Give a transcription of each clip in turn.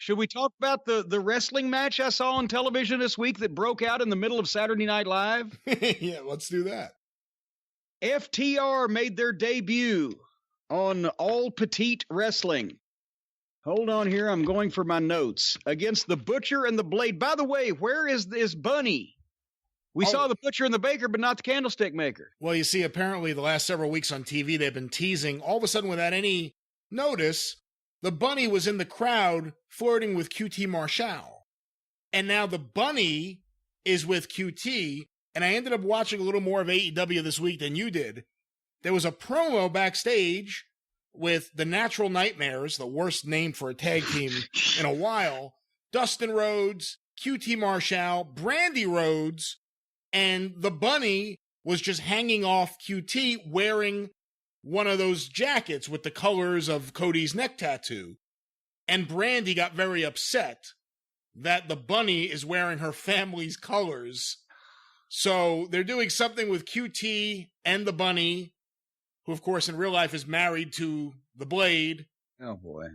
Should we talk about the wrestling match I saw on television this week that broke out in the middle of Saturday Night Live? Yeah, let's do that. FTR made their debut on All Petite Wrestling. Hold on here. I'm going for my notes. Against the Butcher and the Blade. By the way, where is this Bunny? We saw the Butcher and the Baker, but not the Candlestick Maker. Well, you see, apparently the last several weeks on TV, they've been teasing. All of a sudden, without any notice, the Bunny was in the crowd flirting with QT Marshall. And now the Bunny is with QT. And I ended up watching a little more of AEW this week than you did. There was a promo backstage with the Natural Nightmares, the worst name for a tag team in a while, Dustin Rhodes, QT Marshall, Brandy Rhodes, and the Bunny was just hanging off QT wearing one of those jackets with the colors of Cody's neck tattoo. And Brandy got very upset that the Bunny is wearing her family's colors. So they're doing something with QT and the Bunny, who, of course, in real life is married to the Blade. Oh, boy.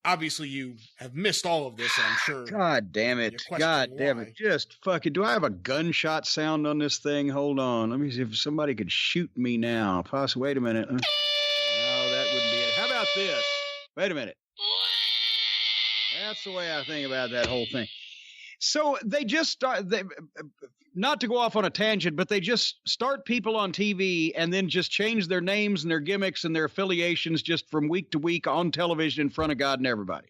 Obviously, you have missed all of this, and I'm sure. God damn it. God damn it. Just fucking, do I have a gunshot sound on this thing? Hold on. Let me see if somebody could shoot me now. Wait a minute. No, that wouldn't be it. How about this? Wait a minute. That's the way I think about that whole thing. So they just start, not to go off on a tangent, but they just start people on TV and then just change their names and their gimmicks and their affiliations just from week to week on television in front of God and everybody.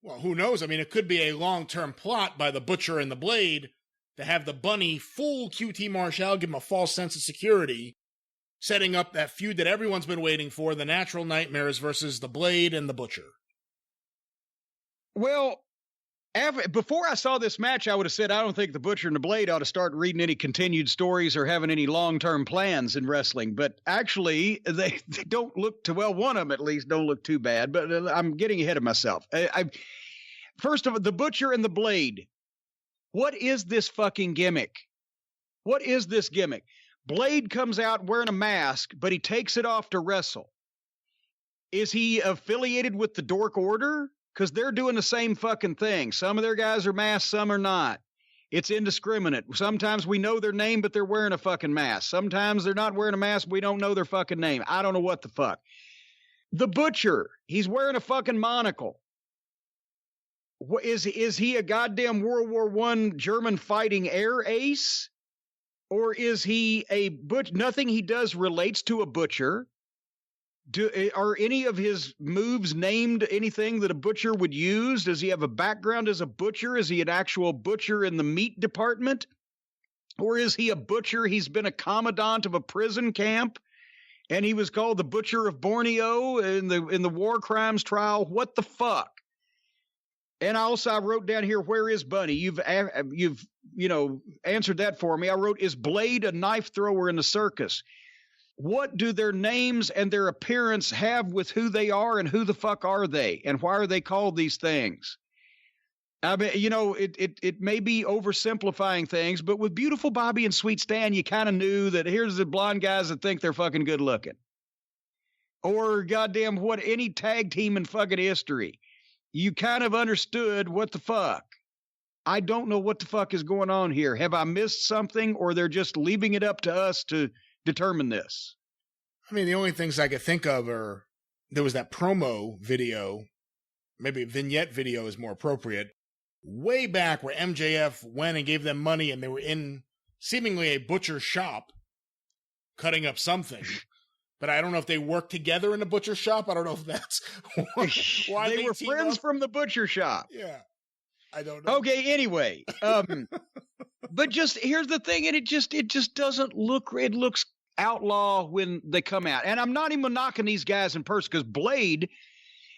Well, who knows? I mean, it could be a long-term plot by the Butcher and the Blade to have the Bunny fool QT Marshall, give him a false sense of security, setting up that feud that everyone's been waiting for, the Natural Nightmares versus the Blade and the Butcher. Well, before I saw this match, I would have said I don't think the Butcher and the Blade ought to start reading any continued stories or having any long-term plans in wrestling. But actually, they don't look too well. One of them, at least, don't look too bad. But I'm getting ahead of myself. First of all, the Butcher and the Blade. What is this fucking gimmick? What is this gimmick? Blade comes out wearing a mask, but he takes it off to wrestle. Is he affiliated with the Dork Order? Because they're doing the same fucking thing. Some of their guys are masked, some are not. It's indiscriminate. Sometimes we know their name, but they're wearing a fucking mask. Sometimes they're not wearing a mask, we don't know their fucking name. I don't know what the fuck. The Butcher, he's wearing a fucking monocle. Is he a goddamn World War I German fighting air ace? Or is he a butcher? Nothing he does relates to a butcher. Are any of his moves named anything that a butcher would use? Does he have a background as a butcher? Is he an actual butcher in the meat department? Or is he a butcher? He's been a commandant of a prison camp, and he was called the Butcher of Borneo in the war crimes trial. What the fuck? And I wrote down here, where is Bunny? You've answered that for me. I wrote, is Blade a knife thrower in the circus? What do their names and their appearance have with who they are, and who the fuck are they, and why are they called these things? I mean, it may be oversimplifying things, but with Beautiful Bobby and Sweet Stan, you kind of knew that here's the blonde guys that think they're fucking good looking. Or goddamn any tag team in fucking history. You kind of understood what the fuck. I don't know what the fuck is going on here. Have I missed something, or they're just leaving it up to us to determine this? I mean, the only things I could think of are, there was that promo video, maybe a vignette video is more appropriate, way back where MJF went and gave them money and they were in seemingly a butcher shop cutting up something. But I don't know if they worked together in a butcher shop. I don't know if that's why they were friends from the butcher shop. Yeah. I don't know. Okay, anyway. But just here's the thing, and it just doesn't look, it looks outlaw when they come out. And I'm not even knocking these guys in person, because Blade,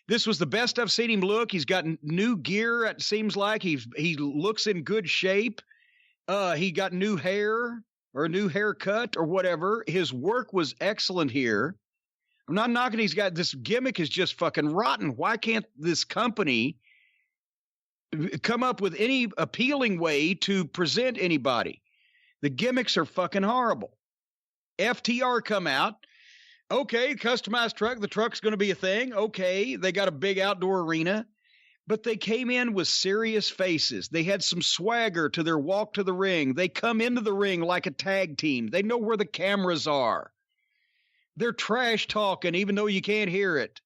this was the best I've seen him look. He's got new gear, it seems like. He looks in good shape. He got new hair, or a new haircut, or whatever. His work was excellent here. I'm not knocking these guys. This gimmick is just fucking rotten. Why can't this company come up with any appealing way to present anybody? The gimmicks are fucking horrible. FTR come out. Okay, customized truck. The truck's going to be a thing. Okay, they got a big outdoor arena. but they came in with serious faces. They had some swagger to their walk to the ring. They come into the ring like a tag team. They know where the cameras are. They're trash talking, even though you can't hear it.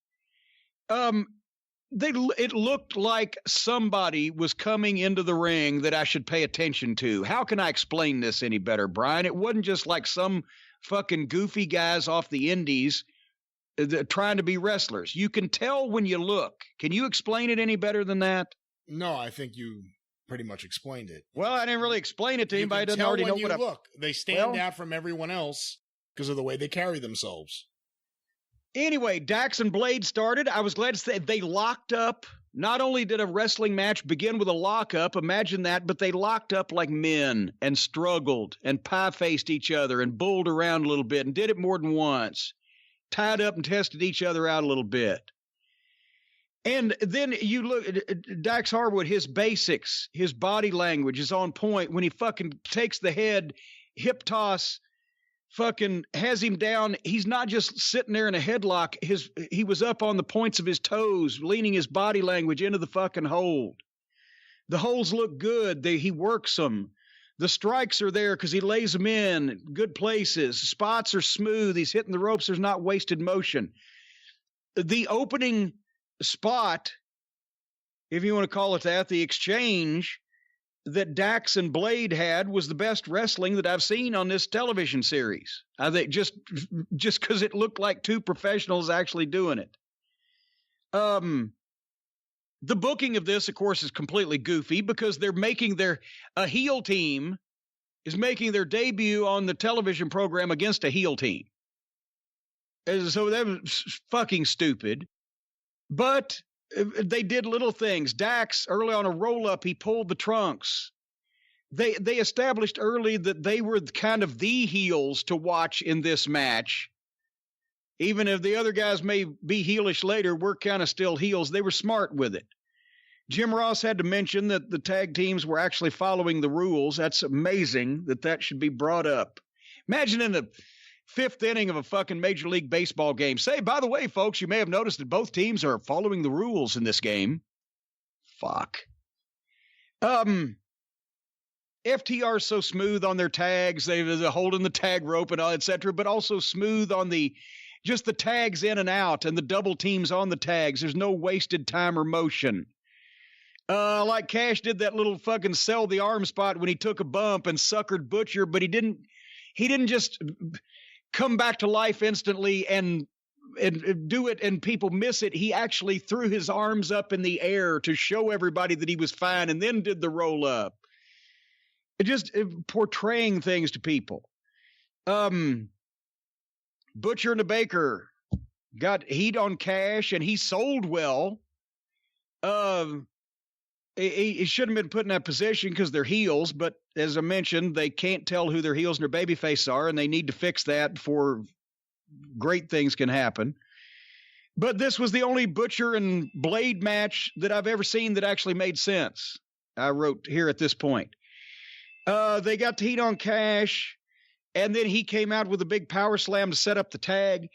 It looked like somebody was coming into the ring that I should pay attention to. How can I explain this any better, Brian? It wasn't just like some fucking goofy guys off the indies trying to be wrestlers. You can tell when you look. Can you explain it any better than that? No, I think you pretty much explained it. Well, I didn't really explain it to anybody who doesn't already know what I look. They stand out from everyone else because of the way they carry themselves. Anyway, Dax and Blade started. I was glad to say they locked up. Not only did a wrestling match begin with a lockup, imagine that, but they locked up like men and struggled and pie-faced each other and bulled around a little bit and did it more than once. Tied up and tested each other out a little bit. And then you look at Dax Harwood, his basics, his body language is on point when he fucking takes the head, hip toss, fucking has him down. He's not just sitting there in a headlock. He was up on the points of his toes, leaning his body language into the fucking hold. The holds look good. He works them. The strikes are there because he lays them in good places. Spots are smooth. He's hitting the ropes. There's not wasted motion. The opening spot, if you want to call it that, the exchange that Dax and Blade had was the best wrestling that I've seen on this television series. I think just because it looked like two professionals actually doing it. The booking of this, of course, is completely goofy because they're making a heel team is making their debut on the television program against a heel team. And so that was fucking stupid. But they did little things. Dax, early on a roll-up, he pulled the trunks. They established early that they were kind of the heels to watch in this match. Even if the other guys may be heelish later, we're kind of still heels. They were smart with it. Jim Ross had to mention that the tag teams were actually following the rules. That's amazing that should be brought up. Imagine in the fifth inning of a fucking Major League Baseball game. Say, by the way, folks, you may have noticed that both teams are following the rules in this game. Fuck. FTR is so smooth on their tags. They're holding the tag rope and all, etc., but also smooth on just the tags in and out and the double teams on the tags. There's no wasted time or motion. Like Cash did that little fucking sell the arm spot when he took a bump and suckered Butcher, but he didn't just come back to life instantly and do it and people miss it. He actually threw his arms up in the air to show everybody that he was fine and then did the roll up. Portraying things to people. Butcher and the Baker got heat on Cash and he sold well. He shouldn't have been put in that position because they're heels, but as I mentioned, they can't tell who their heels and their babyface are, and they need to fix that before great things can happen. But this was the only Butcher and Blade match that I've ever seen that actually made sense. I wrote here at this point. They got the heat on Cash, and then he came out with a big power slam to set up the tag.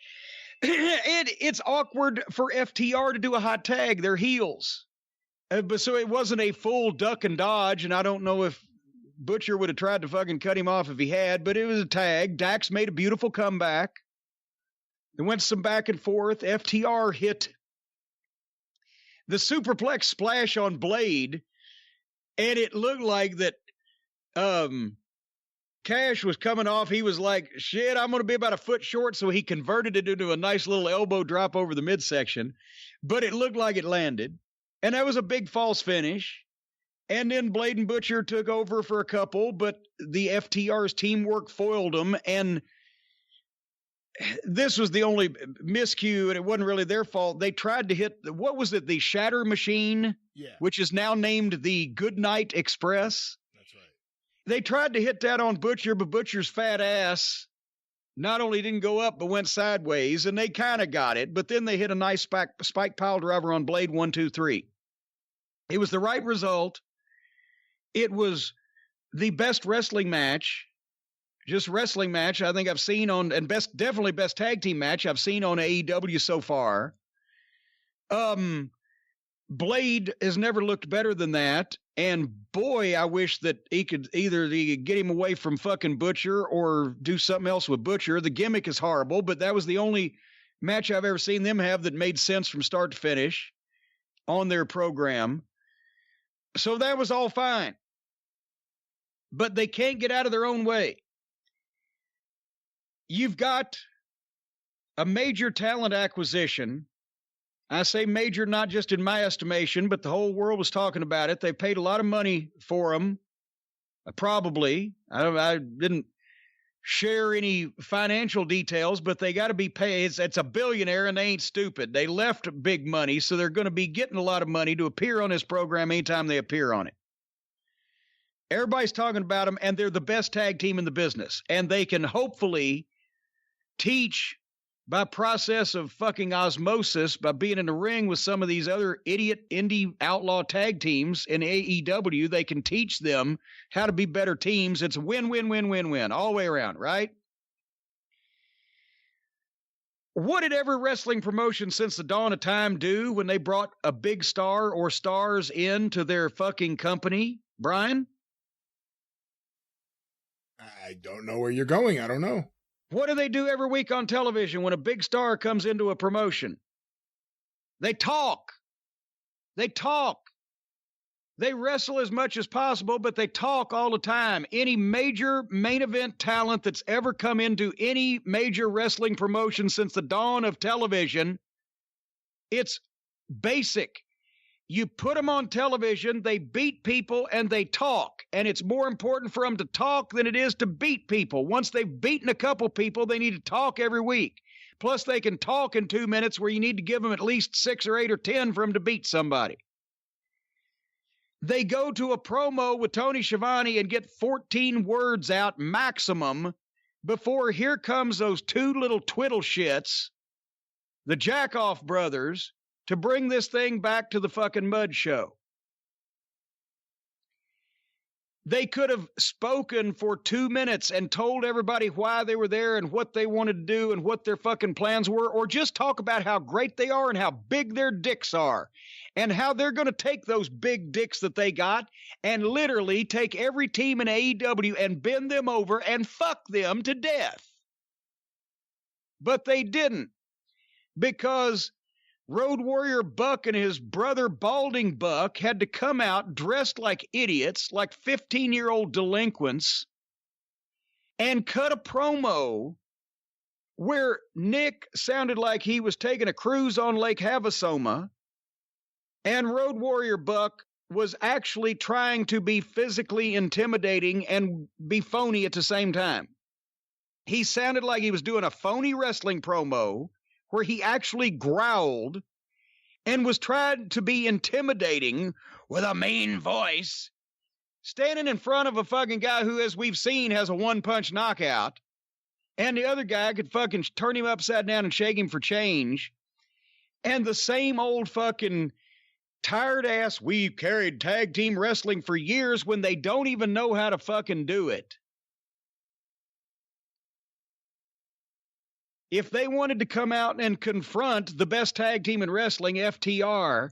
It's awkward for FTR to do a hot tag. They're heels. But so it wasn't a full duck and dodge, and I don't know if Butcher would have tried to fucking cut him off if he had, but it was a tag. Dax made a beautiful comeback. It went some back and forth. FTR hit the superplex splash on Blade, and it looked like that Cash was coming off. He was like, shit, I'm going to be about a foot short, so he converted it into a nice little elbow drop over the midsection, but it looked like it landed. And that was a big false finish. And then Blade and Butcher took over for a couple, but the FTR's teamwork foiled them. And this was the only miscue, and it wasn't really their fault. They tried to hit, what was it, the Shatter Machine? Yeah. Which is now named the Goodnight Express. That's right. They tried to hit that on Butcher, but Butcher's fat ass not only didn't go up, but went sideways, and they kind of got it. But then they hit a nice spike pile driver on Blade 1, 2, 3. It was the right result. It was the best wrestling match, just wrestling match I think I've seen on, and definitely best tag team match I've seen on AEW so far. Blade has never looked better than that. And boy, I wish that he could either get him away from fucking Butcher or do something else with Butcher. The gimmick is horrible, but that was the only match I've ever seen them have that made sense from start to finish on their program. So that was all fine. But they can't get out of their own way. You've got a major talent acquisition. I say major not just in my estimation, but the whole world was talking about it. They paid a lot of money for them, probably. I didn't share any financial details, but they got to be paid. It's a billionaire, and they ain't stupid. They left big money, so they're going to be getting a lot of money to appear on this program anytime they appear on it. Everybody's talking about them, and they're the best tag team in the business, and they can hopefully teach by process of fucking osmosis, by being in the ring with some of these other idiot indie outlaw tag teams in AEW, they can teach them how to be better teams. It's a win-win-win-win-win all the way around, right? What did every wrestling promotion since the dawn of time do when they brought a big star or stars into their fucking company, Brian? I don't know where you're going. I don't know. What do they do every week on television when a big star comes into a promotion? They talk. They talk. They wrestle as much as possible, but they talk all the time. Any major main event talent that's ever come into any major wrestling promotion since the dawn of television, it's basic. You put them on television, they beat people, and they talk. And it's more important for them to talk than it is to beat people. Once they've beaten a couple people, they need to talk every week. Plus, they can talk in 2 minutes where you need to give them at least 6 or 8 or 10 for them to beat somebody. They go to a promo with Tony Schiavone and get 14 words out maximum before here comes those two little twiddle shits, the Jackoff brothers, to bring this thing back to the fucking mud show. They could have spoken for 2 minutes and told everybody why they were there and what they wanted to do and what their fucking plans were, or just talk about how great they are and how big their dicks are and how they're going to take those big dicks that they got and literally take every team in AEW and bend them over and fuck them to death. But they didn't, because Road Warrior Buck and his brother Balding Buck had to come out dressed like idiots, like 15-year-old delinquents, and cut a promo where Nick sounded like he was taking a cruise on Lake Havasoma, and Road Warrior Buck was actually trying to be physically intimidating and be phony at the same time. He sounded like he was doing a phony wrestling promo where he actually growled and was trying to be intimidating with a mean voice, standing in front of a fucking guy who, as we've seen, has a one-punch knockout, and the other guy could fucking turn him upside down and shake him for change, and the same old fucking tired-ass, we've carried tag team wrestling for years when they don't even know how to fucking do it. If they wanted to come out and confront the best tag team in wrestling, FTR,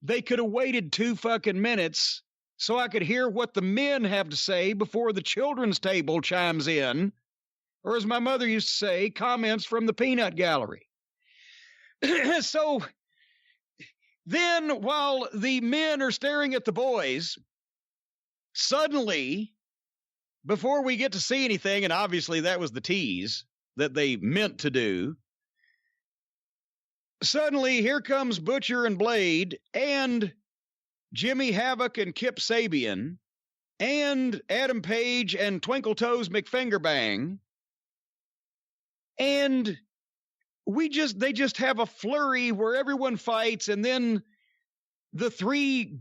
they could have waited 2 fucking minutes so I could hear what the men have to say before the children's table chimes in, or as my mother used to say, comments from the peanut gallery. So then, while the men are staring at the boys, suddenly, before we get to see anything, and obviously that was the tease that they meant to do, suddenly here comes Butcher and Blade and Jimmy Havoc and Kip Sabian and Adam Page and Twinkle Toes McFingerbang, and they just have a flurry where everyone fights, and then the 3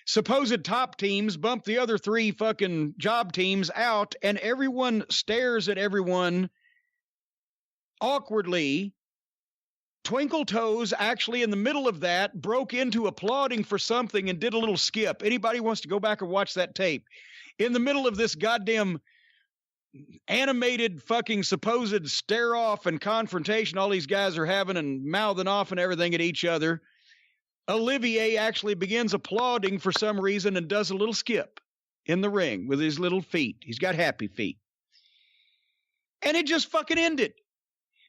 supposed top teams bump the other 3 fucking job teams out, and everyone stares at everyone awkwardly. Twinkle Toes actually in the middle of that broke into applauding for something and did a little skip. Anybody wants to go back and watch that tape? In the middle of this goddamn animated fucking supposed stare off and confrontation all these guys are having and mouthing off and everything at each other, Olivier actually begins applauding for some reason and does a little skip in the ring with his little feet. He's got happy feet. And it just fucking ended.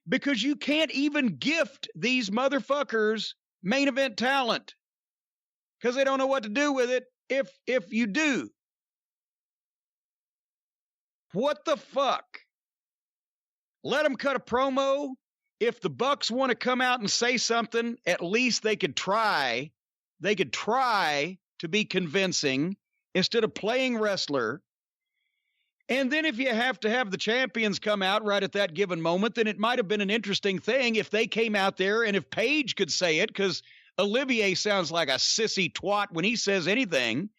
Because you can't even gift these motherfuckers main event talent. Because they don't know what to do with it if you do. What the fuck? Let them cut a promo. If the Bucks want to come out and say something, at least they could try. They could try to be convincing instead of playing wrestler. And then if you have to have the champions come out right at that given moment, then it might have been an interesting thing if they came out there and if Paige could say it, because Olivier sounds like a sissy twat when he says anything.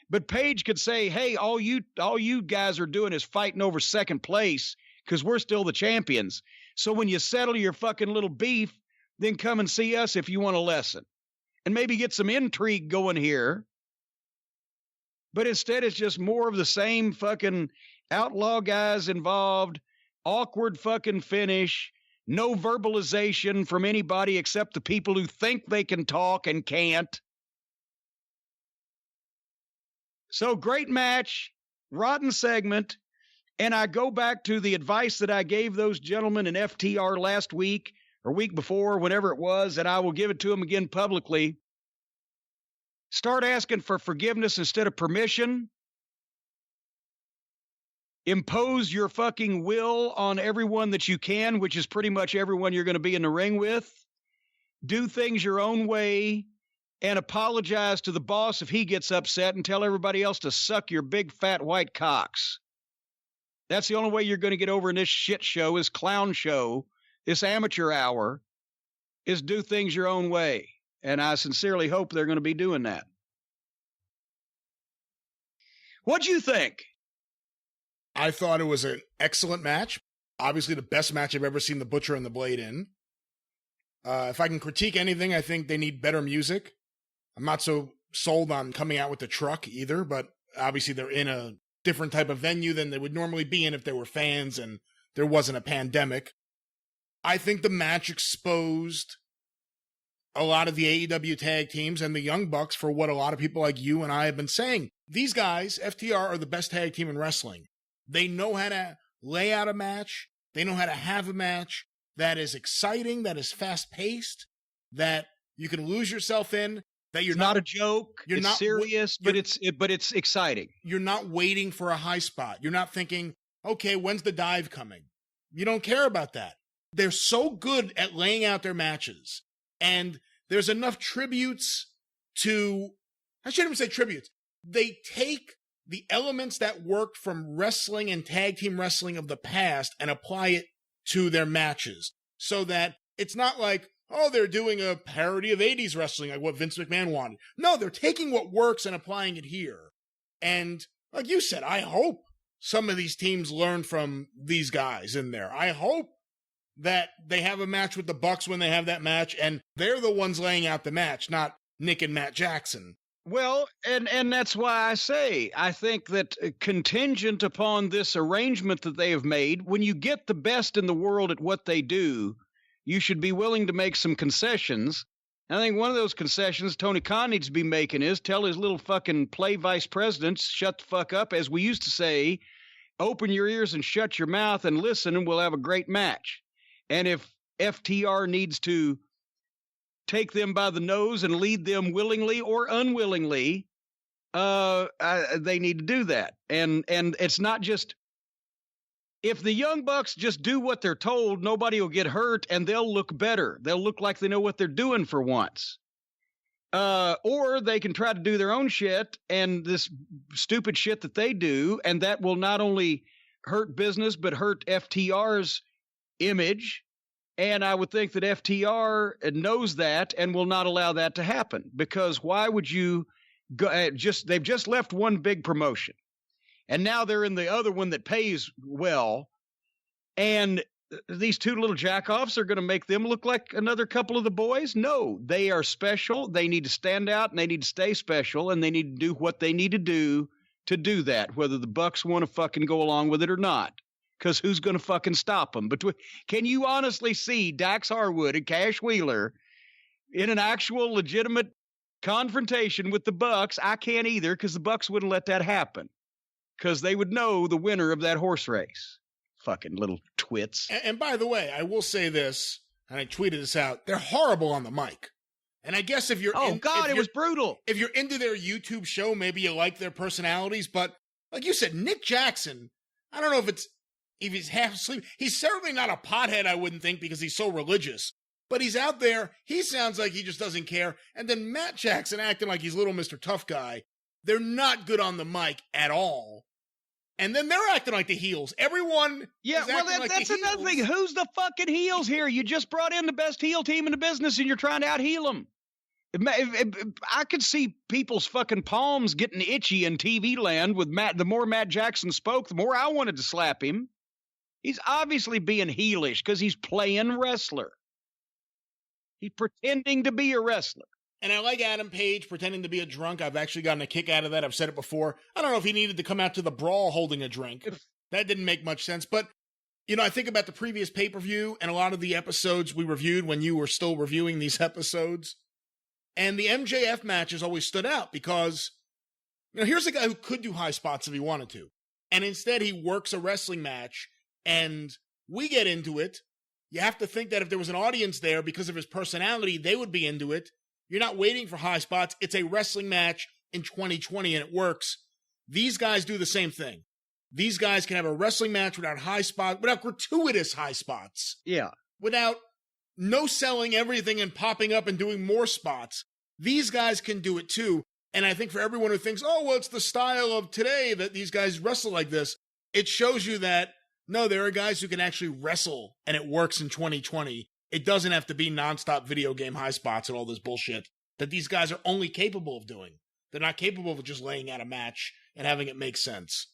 But Paige could say, hey, all you guys are doing is fighting over second place because we're still the champions. So when you settle your fucking little beef, then come and see us if you want a lesson. And maybe get some intrigue going here. But instead, it's just more of the same fucking outlaw guys involved, awkward fucking finish, no verbalization from anybody except the people who think they can talk and can't. So great match, rotten segment. And I go back to the advice that I gave those gentlemen in FTR last week or week before, whenever it was, and I will give it to them again publicly. Start asking for forgiveness instead of permission. Impose your fucking will on everyone that you can, which is pretty much everyone you're going to be in the ring with. Do things your own way and apologize to the boss if he gets upset and tell everybody else to suck your big fat white cocks. That's the only way you're going to get over in this shit show, this clown show, this amateur hour, is do things your own way. And I sincerely hope they're going to be doing that. What'd you think? I thought it was an excellent match. Obviously the best match I've ever seen the Butcher and the Blade in. If I can critique anything, I think they need better music. I'm not so sold on coming out with the truck either, but obviously they're in a different type of venue than they would normally be in if there were fans and there wasn't a pandemic. I think the match exposed a lot of the AEW tag teams and the Young Bucks for what a lot of people like you and I have been saying. These guys, FTR, are the best tag team in wrestling. They know how to lay out a match. They know how to have a match that is exciting, that is fast-paced, that you can lose yourself in, that you're not a joke. You're it's not serious, but it's exciting. You're not waiting for a high spot. You're not thinking, okay, when's the dive coming? You don't care about that. They're so good at laying out their matches. And there's enough tributes to, I shouldn't even say tributes. They take the elements that worked from wrestling and tag team wrestling of the past and apply it to their matches. So that it's not like, oh, they're doing a parody of 80s wrestling, like what Vince McMahon wanted. No, they're taking what works and applying it here. And like you said, I hope some of these teams learn from these guys in there. I hope that they have a match with the Bucks when they have that match, and they're the ones laying out the match, not Nick and Matt Jackson. Well, and that's why I say, I think that contingent upon this arrangement that they have made, when you get the best in the world at what they do, you should be willing to make some concessions. I think one of those concessions Tony Khan needs to be making is tell his little fucking play vice presidents, shut the fuck up, as we used to say, open your ears and shut your mouth and listen, and we'll have a great match. And if FTR needs to take them by the nose and lead them willingly or unwillingly, they need to do that. And it's not just, if the Young Bucks just do what they're told, nobody will get hurt and they'll look better. They'll look like they know what they're doing for once. Or they can try to do their own shit and this stupid shit that they do, and that will not only hurt business, but hurt FTR's image. And I would think that FTR knows that and will not allow that to happen, because why would you go they've just left one big promotion and now they're in the other one that pays well. And these two little jackoffs are going to make them look like another couple of the boys. No, they are special. They need to stand out and they need to stay special, and they need to do what they need to do that, whether the Bucks want to fucking go along with it or not. Because who's going to fucking stop them? Can you honestly see Dax Harwood and Cash Wheeler in an actual legitimate confrontation with the Bucks. I can't either because the Bucks wouldn't let that happen because they would know the winner of that horse race. Fucking little twits. And by the way, I will say this, and I tweeted this out. They're horrible on the mic. And I guess if you're it was brutal. If you're into their YouTube show, maybe you like their personalities. But like you said, Nick Jackson, I don't know if he's half asleep. He's certainly not a pothead, I wouldn't think, because he's so religious. But he's out there. He sounds like he just doesn't care. And then Matt Jackson acting like he's little Mr. Tough Guy. They're not good on the mic at all. And then they're acting like the heels. Everyone that's another thing. Who's the fucking heels here? You just brought in the best heel team in the business and you're trying to out-heel them. I could see people's fucking palms getting itchy in TV land with Matt. The more Matt Jackson spoke, the more I wanted to slap him. He's obviously being heelish because he's playing wrestler. He's pretending to be a wrestler. And I like Adam Page pretending to be a drunk. I've actually gotten a kick out of that. I've said it before. I don't know if he needed to come out to the brawl holding a drink. That didn't make much sense. But, I think about the previous pay-per-view and a lot of the episodes we reviewed when you were still reviewing these episodes. And the MJF matches always stood out because, here's a guy who could do high spots if he wanted to. And instead he works a wrestling match and we get into it. You have to think that if there was an audience there because of his personality, they would be into it. You're not waiting for high spots. It's a wrestling match in 2020 and it works. These guys do the same thing. These guys can have a wrestling match without gratuitous high spots. Yeah. Without no selling everything and popping up and doing more spots. These guys can do it too. And I think for everyone who thinks, it's the style of today that these guys wrestle like this, it shows you that, no, there are guys who can actually wrestle and it works in 2020. It doesn't have to be nonstop video game high spots and all this bullshit that these guys are only capable of doing. They're not capable of just laying out a match and having it make sense.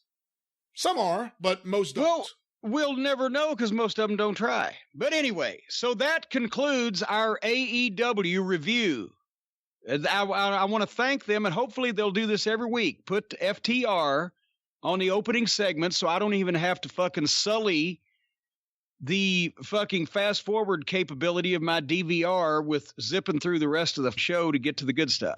Some are, but most don't. Well, we'll never know because most of them don't try. But anyway, so that concludes our AEW review. I want to thank them, and hopefully they'll do this every week. Put FTR on the opening segment so I don't even have to fucking sully the fucking fast forward capability of my DVR with zipping through the rest of the show to get to the good stuff.